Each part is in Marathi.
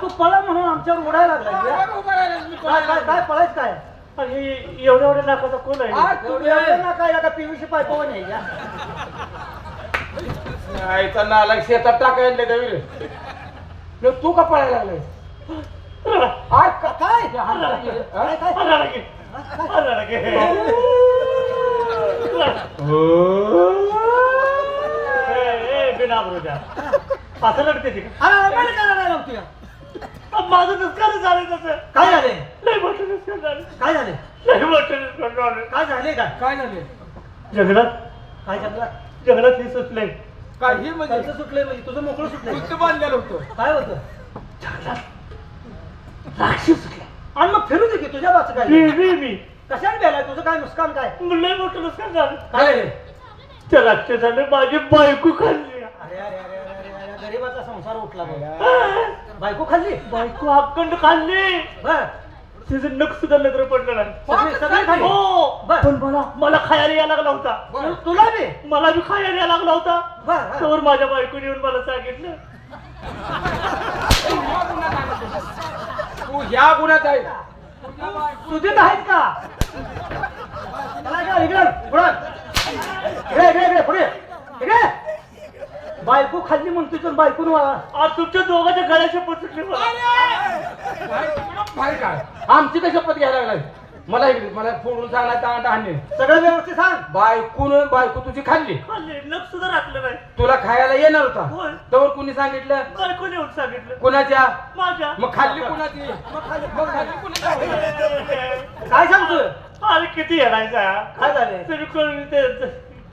तू पळा म्हणून आमच्यावर उडायला लागला. काय पळायच काय? एवढ्या एवढ्या नाकाचा कोण आहे? नाका का पीव्हीसी पाईप नाही का? आईचा नाला शेतात टाकायला दवीर तू का पळायला लागलाय? काय असं लढते ती माझं नुकसान झालं तसं. काय झाले? लय मोठं नुकसान झालं. काय झाले? लय मोठं नुकसान झालं. काय झाले? काय झाले? जंगलात काय जंगलात? जंगलात हे सुटलंय. काय ही म्हणजे सुटलंय म्हणजे तुझं मोकळं सुटलंय. बांधलेलं होतं. काय होतं? राक्षस सुटला. आणि मग फिरू दे की तुझ्या वाच काय? मी कशाने गेलाय? तुझं काय नुकसान काय? लय मोठं नुकसान झालं. काय? त्या राक्षसाने माझी बायको खाल्ली. अरे अरे अरे अरे अरे गरीबाचा संसार उठला बायको खाल्ली. बायको अखंड खाल्ली. बर तिचं नख सुद्धा नजर पडलं नाही. सगळे खाल्ली. हो पण मला खायला यायला लागला होता. तुला बी? मला बी खायला यायला लागला होता. बर तर माझ्या बायकोने येऊन मला सांगितलं तू ह्या गुन्ह्यात आहे. तुझे आहेत का? बायको खाल्ली म्हणतो तर बायको आज तुमच्या दोघांच्या गळ्याच्या पचकले. आमची तर शपथ घ्यायला लागलाय. मला फोडून सांगणार आणणे सगळं व्यवस्थित सांग. बायको तुझी खाल्ली. नख सुद्धा राखलं नाही. तुला खायला येणार होय. होता तर कुणी सांगितलं? बायकोने येऊन सांगितलं. कुणाच्या? माझ्या. मग खाल्ली कुणाची? काय सांगतोय? अरे किती येणायचा. काय झाले? तरी कोण ते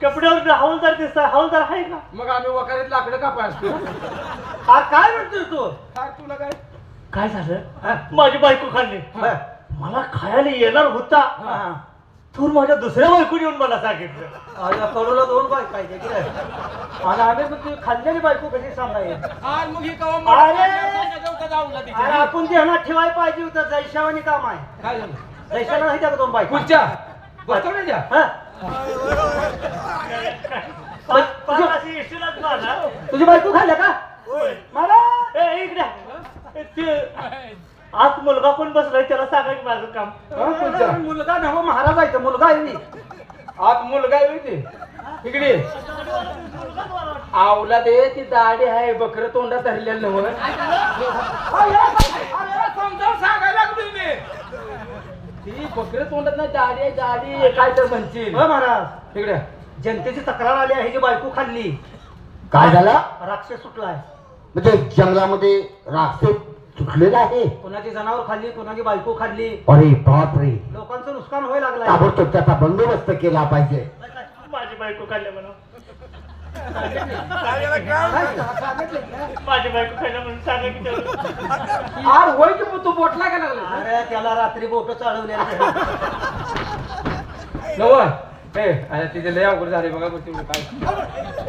कपड्यावर हवालदार दिसत. हवालदार आहे का? मग आम्ही वकारीत लाकडं कापाय असतो. काय म्हणतोय तू? काय तुला काय काय झालं? माझी बायको खाल्ली. मला खायला येणार होता तर माझ्या दुसऱ्या बायकोने येऊन मला सांगितलं कडूला 2 बायक पाहिजे की आणि आम्ही तुझी खाल्लेली बायको कशी सांगायची? अरे आपण ध्यानात ठेवायला पाहिजे होतं. जैशावानी काम आहे. काय झालं? जैशाला नाही त्या 2 बायको. पुढच्या बसवण्याच्या तुझी बायको खाल्ल्या का? मला इकडे आज मुलगा पण बसलाय त्याला सांगा की माझं काम. मुलगा नव महाराज आहे. मुलगा आहे मी. आत मुलगा येते इकडे आवला दे. ती दाढी आहे बकर तोंडात धरलेलं नव्हतं. सांगायला लागलोय मी. ती बकर तोंडात नाही दाढी आहे. दाढी काय तर म्हणशील महाराज. इकडे जनतेची तक्रार आली आहे. जी बायको खाल्ली. काय झालं? राक्षस सुटलाय. म्हणजे जंगलामध्ये राक्षस सुटलेला आहे. कोणाची जनावर खाल्ली, कोणाची बायको खाल्ली. अरे बाप रे. लोकांचं नुकसान व्हायला लागलं. ताबडतोब त्याचा बंदोबस्त केला पाहिजे. माझी बायको खाल्ल्या म्हणून. माझी बायको खाल्ल्या म्हणून सांगा की आर होय की तू बोटला का लागला? अरे त्याला रात्री बोट चालवले नव तिथे लय अवघड झाले बघा.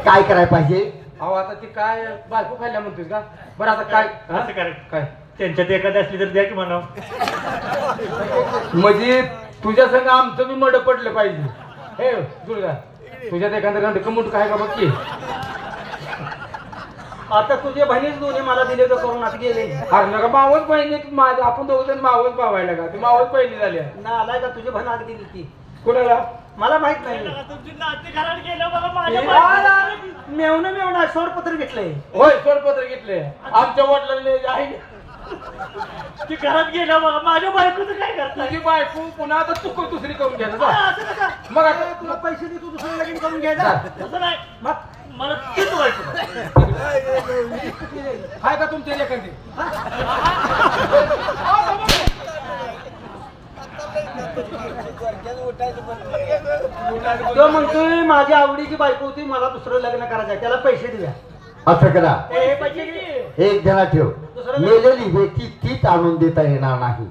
काय करायला पाहिजे? अहो आता ती काय बायको खाल्ल्या म्हणतोस का? बरं आता काय असं करायचं. काय त्यांच्यात एखादी असली तर द्या की म्हणा. म्हणजे तुझ्या संग आमचं बी मड पडलं पाहिजे. हे दुर्गा तुझ्यात एखादं घंटे कमूट काय का बघ की. आता तुझे बहिणीच दोन्ही मला दिले तर करून आता गेले. अरे नका मावस बहिणी माझ्या आपण दोघ जण मावस पावायला का? ती मावस बहिणी झाल्या ना आलाय का? तुझी बहीण आग दिली ती. कोणाला? मला माहित नाही. तुमची नाते घरात गेलं बघा. माझ्या मेवणं सोडपत्र घेतलंय. होय सोडपत्र घेतलंय. आमच्या वडिलांनी आहे ती घरात गेलं बघा. माझ्या बायकोचं काय करता? तुझी बायको पुन्हा आता चुक दुसरी करून घ्यायचं. मग आता तुला पैसे दे. तू दुसरं लगीन करून घ्यायचा. तसं नाही. मला तीच बायको आहे का तुमच्या एखादी? तो म्हणतोय माझी आवडीची बायको होती. मला दुसरं लग्न करायचं. त्याला पैसे दिल्या. असं करा. पैसे एक जना ठेव. मेलेली व्यक्ती तीच आणून देता येणार नाही.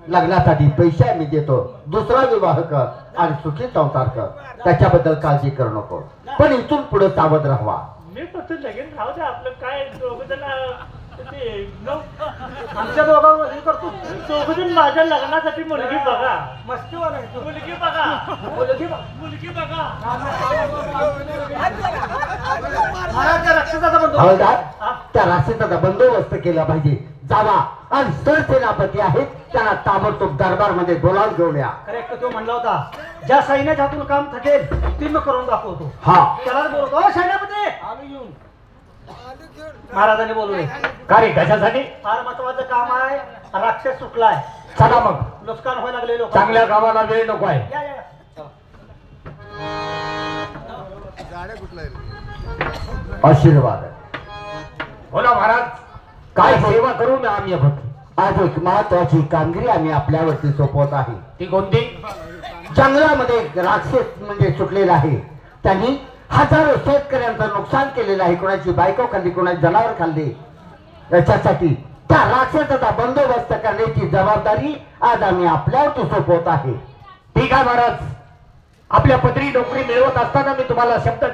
लग्नासाठी पैसे आम्ही देतो. दुसरा विवाह कर आणि सुखी संसार कर. त्याच्याबद्दल काळजी करू नको. पण इथून पुढे सावध राहावा. मी फक्त लगेच राहू दे. आपलं काय दोघं जण आमच्या दोघांवर हे करतो चौघजण माझ्या लग्नासाठी मुलगी बघा. मस्तीवर आहे तू. मुलगी बघा. मुलगी बघ. मुलगी बघा. महाराज त्या राक्षसाचा बंदोबस्त. हवालदार त्या राक्षसाचा बंदोबस्त केला पाहिजे. जावा आणि सरसेनापती आहेत त्यांना ताबडतोब दरबारमध्ये बोलावून घेऊन या. करेक्ट तो म्हणला होता ज्या सैन्याच्या हातून काम थकेल ती मी करून दाखवतो. हा त्यालाच बोलतो "ओ सैन्यापती आम्ही येऊन महाराजांनी बोलवले. काय कशासाठी? फार महत्वाचं काम आहे. राक्षस सुटलाय. चला मग नुकसान व्हायला लागले लोक. चांगल्या कामाला वेळ नको आहे. या, या, या. आशीर्वाद. बोला महाराज. काय सेवा करून आम्ही आज एक महत्वाची कामगिरी आम्ही आपल्यावरती सोपवत आहे. ती कोणती? जंगलामध्ये एक राक्षस म्हणजे सुटलेला आहे. त्यांनी हजारो शेतकऱ्यांचं नुकसान केलेलं आहे. कोणाची बायको खाल्ली, कोणाची जनावर खाल्ली. याच्यासाठी त्या राक्षसाचा बंदोबस्त करण्याची जबाबदारी आज आम्ही आपल्यावरती सोपवत आहे. ठीक आहे महाराज. आपल्या पदरी नोकरी मिळवत असताना मी तुम्हाला शब्द